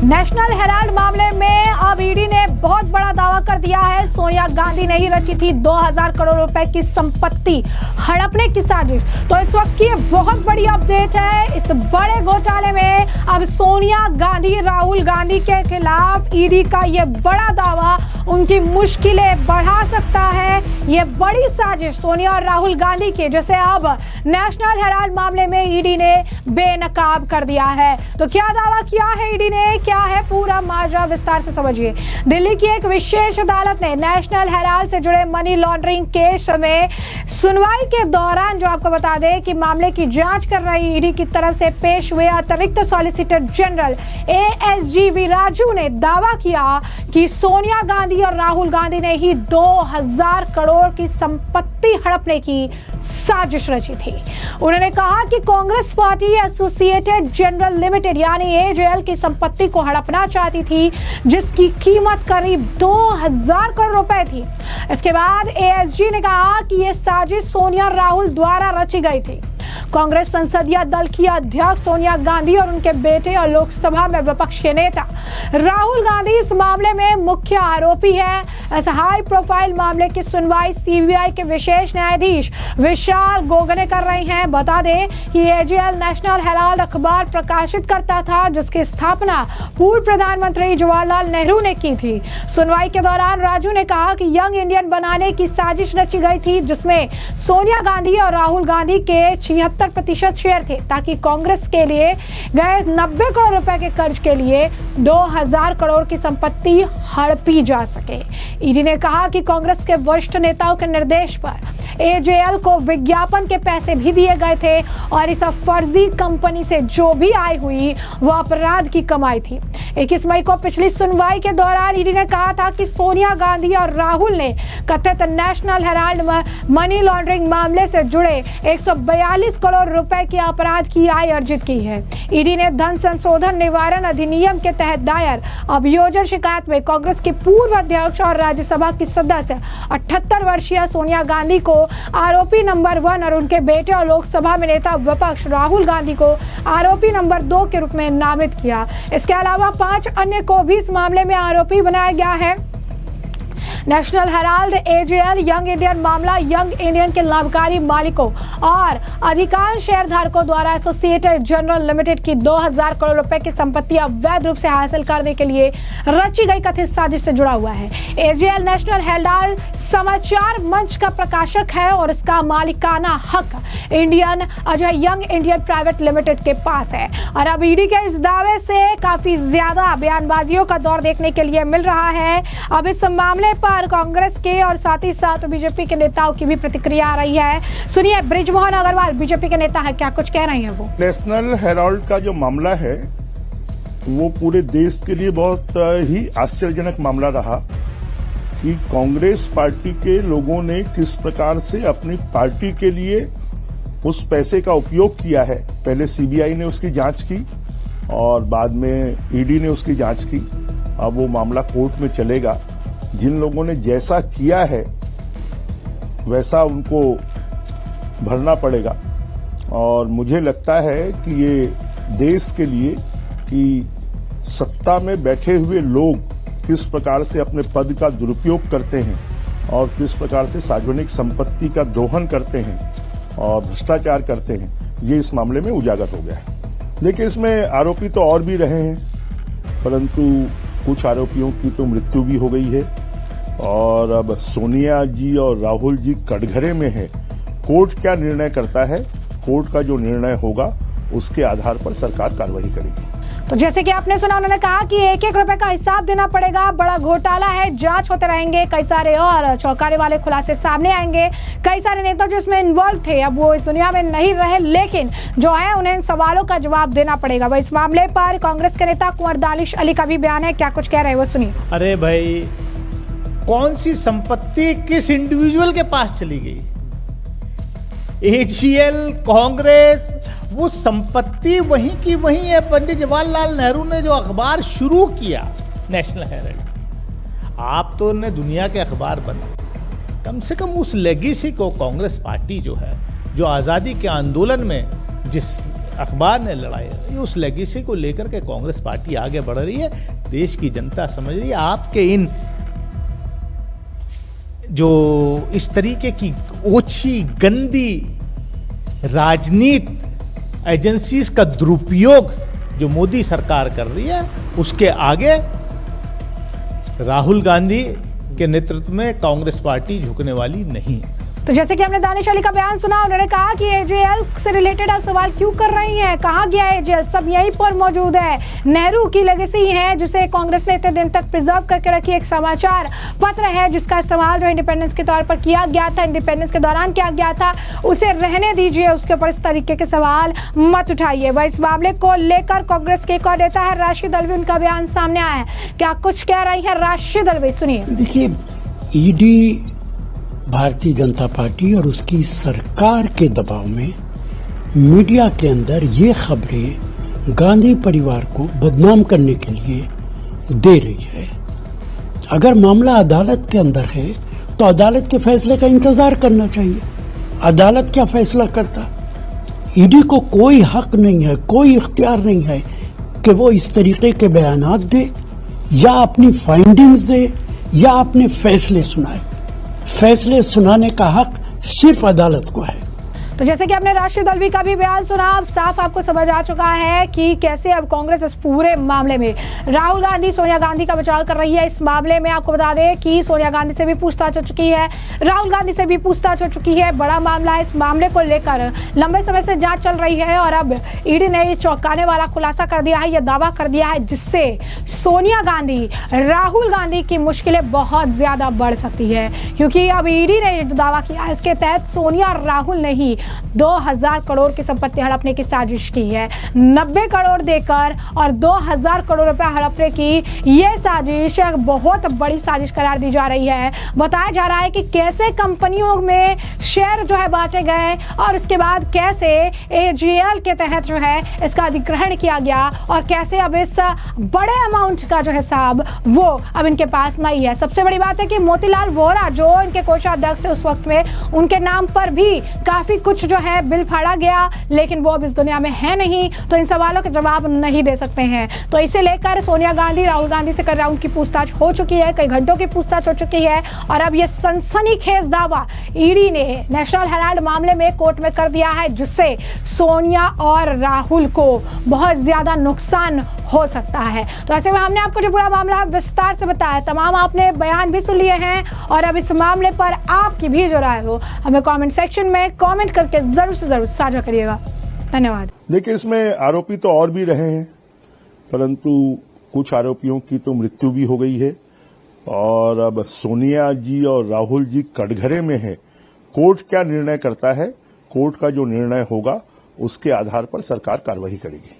National Herald मामले में अब ईडी ने बहुत बड़ा दावा कर दिया है। सोनिया गांधी ने ही रची थी 2000 करोड़ रुपए की संपत्ति हड़पने की साजिश। तो इस वक्त की बहुत बड़ी अपडेट है। इस बड़े घोटाले में अब सोनिया गांधी, राहुल गांधी के खिलाफ ईडी का ये बड़ा दावा उनकी मुश्किलें बढ़ा सकता है। ये बड़ी साजिश सोनिया और राहुल गांधी की, जिसे अब नेशनल हेराल्ड मामले में ईडी ने बेनकाब कर दिया है। तो क्या दावा किया है ईडी ने, क्या है पूरा माजरा, विस्तार से समझिए। दिल्ली की एक विशेष अदालत ने नेशनल हेराल्ड से जुड़े मनी लॉन्ड्रिंग केस में सुनवाई के दौरान, जो आपको बता दें कि मामले की जांच कर रही ईडी की तरफ से पेश हुए अतिरिक्त सॉलिसिटर जनरल ASG राजू ने दावा किया कि सोनिया गांधी और राहुल गांधी ने ही 2000 करोड़ की संपत्ति हड़पने की साजिश रची थी। उन्होंने कहा कि Congress party associated general limited यानी AJL की संपत्ति को हड़पना चाहती थी, जिसकी कीमत करीब 2000 करोड़ रुपए थी। इसके बाद ASG ने कहा कि यह साजिश सोनिया और राहुल द्वारा रची गई थी। कांग्रेस संसदीय दल की अध्यक्ष सोनिया गांधी और उनके बेटे और लोकसभा में विपक्ष के नेता राहुल गांधी इस मामले में मुख्य आरोपी है। इस हाई प्रोफाइल मामले की सुनवाई CBI के विशेष न्यायाधीश विशाल गोगने कर रहे हैं। बता दें कि AJL नेशनल हेराल्ड अखबार प्रकाशित करता था, जिसकी स्थापना पूर्व प्रधानमंत्री जवाहरलाल नेहरू ने की थी। सुनवाई के दौरान राजू ने कहा कि यंग इंडियन बनाने की साजिश रची गई थी, जिसमें सोनिया गांधी और राहुल गांधी के 76% शेयर थे, ताकि कांग्रेस के लिए गए 90 करोड़ रुपए के कर्ज के लिए 2000 करोड़ की संपत्ति हड़पी जा सके। ईडी ने कहा कि कांग्रेस के वरिष्ठ नेताओं के निर्देश पर AJL को विज्ञापन के पैसे भी दिए गए थे और इस फर्जी कंपनी से जो भी आय हुई वो अपराध की कमाई थी। 21 मई को पिछली सुनवाई के दौरान ईडी ने कहा था कि सोनिया गांधी और राहुल ने कथित नेशनल हेराल्ड मनी लॉन्ड्रिंग मामले से जुड़े 142 करोड़ रुपए की अपराध की आय अर्जित की है। ईडी ने धन संशोधन निवारण अधिनियम के तहत दायर अभियोजन शिकायत में कांग्रेस की पूर्व अध्यक्ष और राज्यसभा की सदस्य 78 वर्षीय सोनिया गांधी को आरोपी नंबर 1 और उनके बेटे और लोकसभा में नेता विपक्ष राहुल गांधी को आरोपी नंबर 2 के रूप में नामित किया। इसके अलावा 5 अन्य को भी इस मामले में आरोपी बनाया गया है। National Herald, AJL, young Indian मामला यंग इंडियन के लाभकारी मालिकों और अधिकांश शेयरधारकों द्वारा एसोसिएटेड जनरल लिमिटेड की 2000 करोड़ रुपए की संपत्ति अवैध रूप से हासिल करने के लिए रची गई कथित साजिश से जुड़ा हुआ है। AJL नेशनल हेराल्ड समाचार मंच का प्रकाशक है और इसका मालिकाना हक Indian young Indian private limited के पास है। और अब ईडी के इस दावे से काफी ज्यादा बयानबाजियों का दौर देखने के लिए मिल रहा है। अब इस मामले पर कांग्रेस के और साथ ही साथ बीजेपी के नेताओं की भी प्रतिक्रिया आ रही है। सुनिए, बृजमोहन अग्रवाल बीजेपी के नेता है, क्या कुछ कह रहे हैं वो। नेशनल हेराल्ड का जो मामला है वो पूरे देश के लिए बहुत ही आश्चर्यजनक मामला रहा कि कांग्रेस पार्टी के लोगों ने किस प्रकार से अपनी पार्टी के लिए उस पैसे का उपयोग किया है। पहले CBI ने उसकी जांच की और बाद में ईडी ने उसकी जांच की। अब वो मामला कोर्ट में चलेगा। जिन लोगों ने जैसा किया है वैसा उनको भरना पड़ेगा। और मुझे लगता है कि ये देश के लिए कि सत्ता में बैठे हुए लोग किस प्रकार से अपने पद का दुरुपयोग करते हैं और किस प्रकार से सार्वजनिक संपत्ति का दोहन करते हैं और भ्रष्टाचार करते हैं, ये इस मामले में उजागर हो गया है। लेकिन इसमें आरोपी तो और भी रहे हैं, परंतु कुछ आरोपियों की तो मृत्यु भी हो गई है और अब सोनिया जी और राहुल जी कटघरे में है। कोर्ट क्या निर्णय करता है, कोर्ट का जो निर्णय होगा उसके आधार पर सरकार कार्रवाई करेगी। तो जैसे कि आपने सुना, उन्होंने कहा कि एक एक रुपए का हिसाब देना पड़ेगा। बड़ा घोटाला है, जांच होते रहेंगे, कई सारे और चौंकाने वाले खुलासे सामने आएंगे। कई सारे नेता जो इसमें इन्वॉल्व थे अब वो इस दुनिया में नहीं रहे, लेकिन जो है उन्हें इन सवालों का जवाब देना पड़ेगा। वह इस मामले पर कांग्रेस के नेता कुंवर दानिश अली का भी बयान है, क्या कुछ कह रहे हैं वो सुनिए। अरे भाई, कौन सी संपत्ति किस इंडिविजुअल के पास चली गई? AJL, कांग्रेस, वो संपत्ति वहीं की वहीं है। पंडित जवाहरलाल नेहरू ने जो अखबार शुरू किया नेशनल हेराल्ड, आप तो ने दुनिया के अखबार बने। कम से कम उस लेगेसी को कांग्रेस पार्टी जो है, जो आज़ादी के आंदोलन में जिस अखबार ने लड़ाई लड़ी, उस लेगेसी को लेकर के कांग्रेस पार्टी आगे बढ़ रही है। देश की जनता समझ रही है आपके इन जो इस तरीके की ओछी गंदी राजनीति एजेंसीज का दुरुपयोग जो मोदी सरकार कर रही है, उसके आगे राहुल गांधी के नेतृत्व में कांग्रेस पार्टी झुकने वाली नहीं है। तो जैसे कि हमने दानिश अली का बयान सुना, उन्होंने कहा कि एजेएल से रिलेटेड आप सवाल क्यों कर रही हैं, कहाँ गया एजेएल, सब यहीं पर मौजूद है। नेहरू की लेगेसी है जिसे कांग्रेस ने इतने दिन तक प्रिजर्व करके रखी। एक समाचार पत्र है जिसका इस्तेमाल जो इंडिपेंडेंस के तौर पर किया गया था, इंडिपेंडेंस के दौरान किया गया था, उसे रहने दीजिए, उसके ऊपर इस तरीके के सवाल मत उठाइए। वह इस मामले को लेकर कांग्रेस के एक और नेता है राशिद अल्वी, उनका बयान सामने आया है। क्या कुछ कह रही है राशिद अल्वी, सुनिए। देखिए, ईडी भारतीय जनता पार्टी और उसकी सरकार के दबाव में मीडिया के अंदर ये खबरें गांधी परिवार को बदनाम करने के लिए दे रही है। अगर मामला अदालत के अंदर है तो अदालत के फैसले का इंतजार करना चाहिए। अदालत क्या फैसला करता? ईडी को कोई हक नहीं है, कोई इख्तियार नहीं है कि वो इस तरीके के बयानात दे या अपनी फाइंडिंग्स दे या अपने फैसले सुनाए। फैसले सुनाने का हक सिर्फ अदालत को है। तो जैसे कि आपने राशिद अल्वी का भी बयान सुना, अब साफ आपको समझ आ चुका है कि कैसे अब कांग्रेस इस पूरे मामले में राहुल गांधी, सोनिया गांधी का बचाव कर रही है। इस मामले में आपको बता दें कि सोनिया गांधी से भी पूछताछ हो चुकी है, राहुल गांधी से भी पूछताछ हो चुकी है। बड़ा मामला है, इस मामले को लेकर लंबे समय से जांच चल रही है और अब ईडी ने ये चौंकाने वाला खुलासा कर दिया है, यह दावा कर दिया है जिससे सोनिया गांधी, राहुल गांधी की मुश्किलें बहुत ज्यादा बढ़ सकती है। क्योंकि अब ईडी ने जो दावा किया है उसके तहत सोनिया और राहुल ने ही 2000 करोड़ की संपत्ति हड़पने की साजिश की है। 90 करोड़ देकर और 2000 करोड़ रुपए हड़पने की यह साजिश एक बहुत बड़ी साजिश करार दी जा रही है। बताया जा रहा है कि कैसे कंपनियों में शेयर जो है बांटे गए और उसके बाद कैसे एजेएल के तहत जो है इसका अधिग्रहण किया गया और कैसे अब इस बड़े अमाउंट का जो हिसाब वो अब इनके पास नहीं है। सबसे बड़ी बात है कि मोतीलाल वोरा जो इनके कोषाध्यक्ष थे उस वक्त में, उनके नाम पर भी काफी कुछ जो है बिल फाड़ा गया, लेकिन वो अब इस दुनिया में है नहीं, तो इन सवालों के जवाब नहीं दे सकते हैं। तो इसे लेकर सोनिया गांधी, राहुल गांधी से कई राउंड की पूछताछ हो चुकी है, कई घंटों की पूछताछ हो चुकी है और अब ये सनसनीखेज दावा ईडी ने नेशनल हेराल्ड मामले में कोर्ट में कर दिया है जिससे सोनिया और राहुल को बहुत ज्यादा नुकसान हो सकता है। तो ऐसे में हमने आपको जो पूरा मामला विस्तार से बताया, तमाम आपने बयान भी सुन लिए हैं और अब इस मामले पर आपकी भी जो राय हो हमें कमेंट सेक्शन में कमेंट करके जरूर से जरूर साझा करिएगा। धन्यवाद। देखिए, इसमें आरोपी तो और भी रहे हैं, परंतु कुछ आरोपियों की तो मृत्यु भी हो गई है और अब सोनिया जी और राहुल जी कटघरे में है। कोर्ट क्या निर्णय करता है, कोर्ट का जो निर्णय होगा उसके आधार पर सरकार कार्रवाई करेगी।